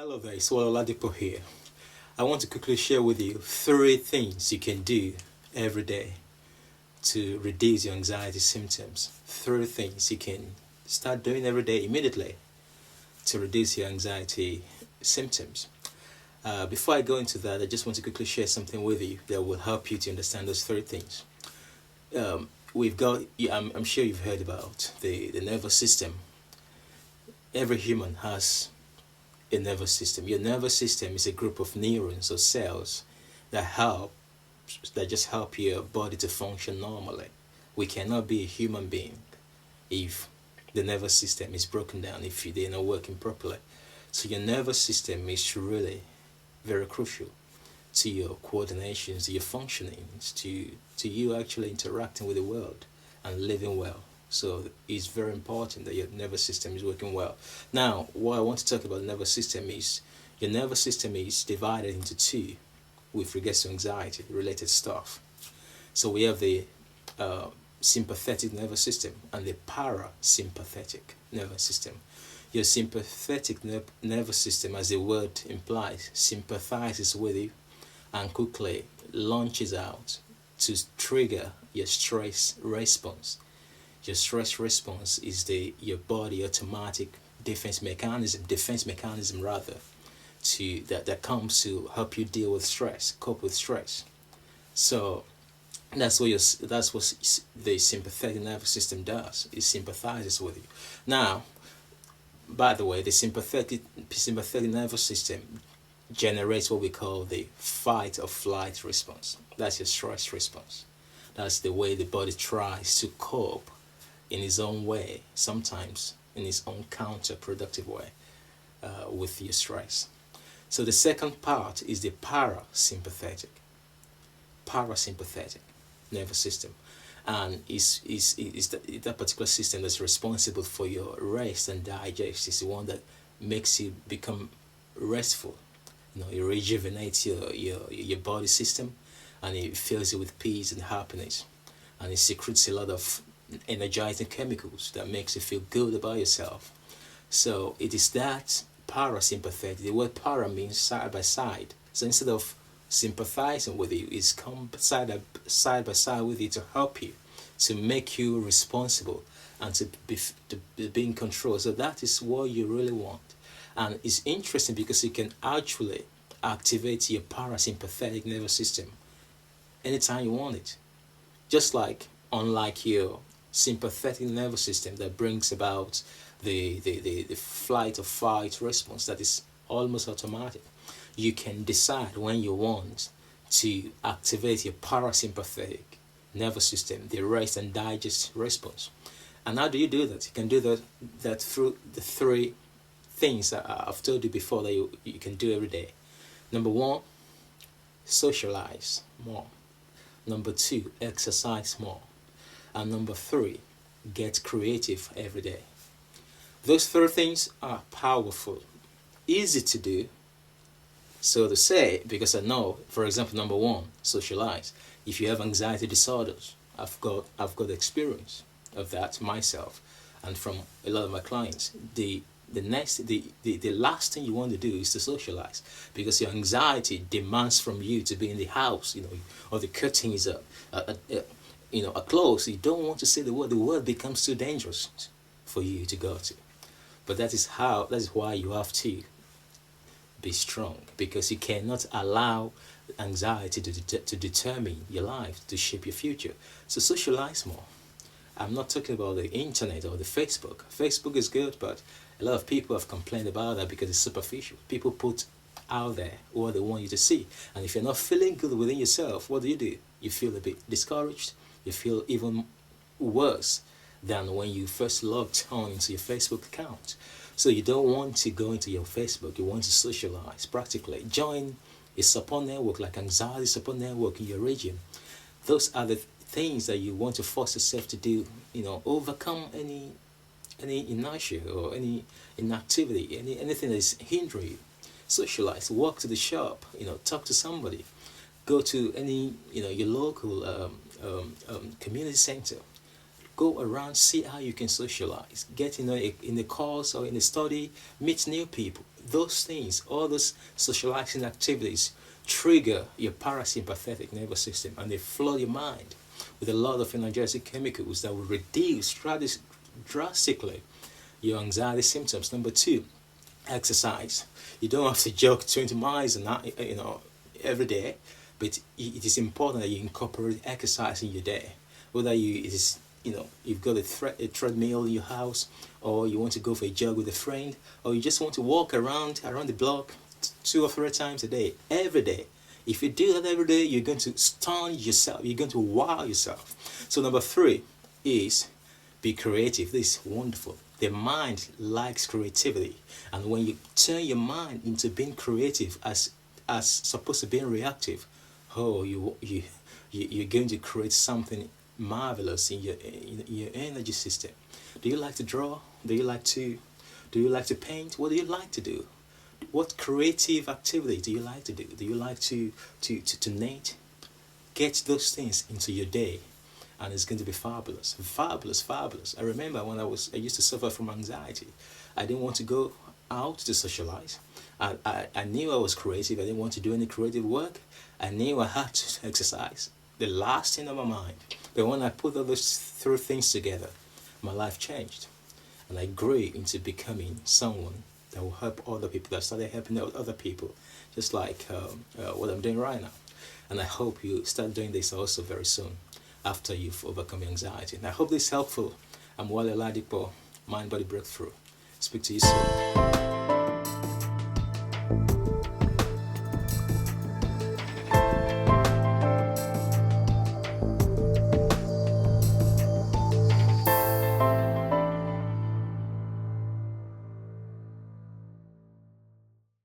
Hello there, it's Oladipo here. I want to quickly share with you three things you can do every day to reduce your anxiety symptoms. Three things you can start doing every day immediately to reduce your anxiety symptoms. Before I go into that, I just want to quickly share something with you that will help you to understand those three things. We've got, I'm sure you've heard about the nervous system. Every human has a nervous system. Your nervous system is a group of neurons or cells that help that just help your body to function normally. We cannot be a human being if the nervous system is broken down, if they're not working properly. So your nervous system is really very crucial to your coordinations, to your functionings, to you actually interacting with the world and living well. So it's very important that your nervous system is working well. Now, what I want to talk about the nervous system is your nervous system is divided into two with regards to anxiety related stuff. So we have the sympathetic nervous system and the parasympathetic nervous system. Your sympathetic nervous system, as the word implies, sympathizes with you and quickly launches out to trigger your stress response. Your stress response is your body automatic defense mechanism rather, that comes to help you deal with stress, cope with stress. So that's what the sympathetic nervous system does. It sympathizes with you. Now, by the way, the sympathetic nervous system generates what we call the fight or flight response. That's your stress response. That's the way the body tries to cope in its own way, sometimes in its own counterproductive way with your stress. So the second part is the parasympathetic nervous system, and is that particular system that's responsible for your rest and digest. Is the one that makes you become restful. It rejuvenates your body system, and it fills you with peace and happiness, and it secretes a lot of energizing chemicals that makes you feel good about yourself. So it is that parasympathetic. The word para means side by side. So instead of sympathizing with you, it's come side by side with you to help you, to make you responsible, and to be in control. So that is what you really want. And it's interesting because you can actually activate your parasympathetic nervous system anytime you want it. Just like, unlike your sympathetic nervous system that brings about the flight or fight response that is almost automatic, you can decide when you want to activate your parasympathetic nervous system, the rest and digest response. And how do you do that? You can do that through the three things that I've told you before that you can do every day. Number one, socialize more. Number two, exercise more. And number three, get creative every day. Those three things are powerful, easy to do, so to say, because I know, for example, number one, socialize. If you have anxiety disorders, I've got experience of that myself, and from a lot of my clients. The last thing you want to do is to socialize, because your anxiety demands from you to be in the house, or the curtains are closed. You don't want to see the world. The world becomes too dangerous for you to go to. But that is why you have to be strong, because you cannot allow anxiety to determine your life, to shape your future. So socialize more. I'm not talking about the internet or the Facebook. Facebook is good, but a lot of people have complained about that because it's superficial. People put out there what they want you to see. And if you're not feeling good within yourself, what do? You feel a bit discouraged. You feel even worse than when you first logged on into your Facebook account. So you don't want to go into your Facebook. You want to socialize practically. Join a support network like Anxiety Support Network in your region. Those are the things that you want to force yourself to do. Overcome any inertia or any inactivity, anything that is hindering you. Socialize, walk to the shop, talk to somebody, go to any, your local community center, Go around, see how you can socialize. Get in the course or in the study, meet new people. Those things, all those socializing activities, trigger your parasympathetic nervous system, and they flood your mind with a lot of energetic chemicals that will reduce drastically your anxiety symptoms. Number two, exercise. You don't have to jog 20 miles an hour, every day, but it is important that you incorporate exercise in your day. Whether you've got a treadmill in your house, or you want to go for a jog with a friend, or you just want to walk around the block 2 or 3 times a day, every day. If you do that every day, you're going to stun yourself. You're going to wow yourself. So number three is be creative. This is wonderful. The mind likes creativity, and when you turn your mind into being creative as supposed to being reactive, oh, you're going to create something marvelous in your energy system. Do you like to draw? Do you like to paint? What do you like to do? What creative activity do you like to do? Do you like to knit? Get those things into your day, and it's going to be fabulous, fabulous, fabulous. I remember when I used to suffer from anxiety. I didn't want to go out to socialize. I knew I was creative. I didn't want to do any creative work. I knew I had to exercise. The last thing on my mind. But when I put all those three things together, my life changed, and I grew into becoming someone that will help other people. That started helping other people, just like what I'm doing right now. And I hope you start doing this also very soon, after you've overcome your anxiety. And I hope this is helpful. I'm Wale Ladipo, Mind Body Breakthrough. Speak to you soon.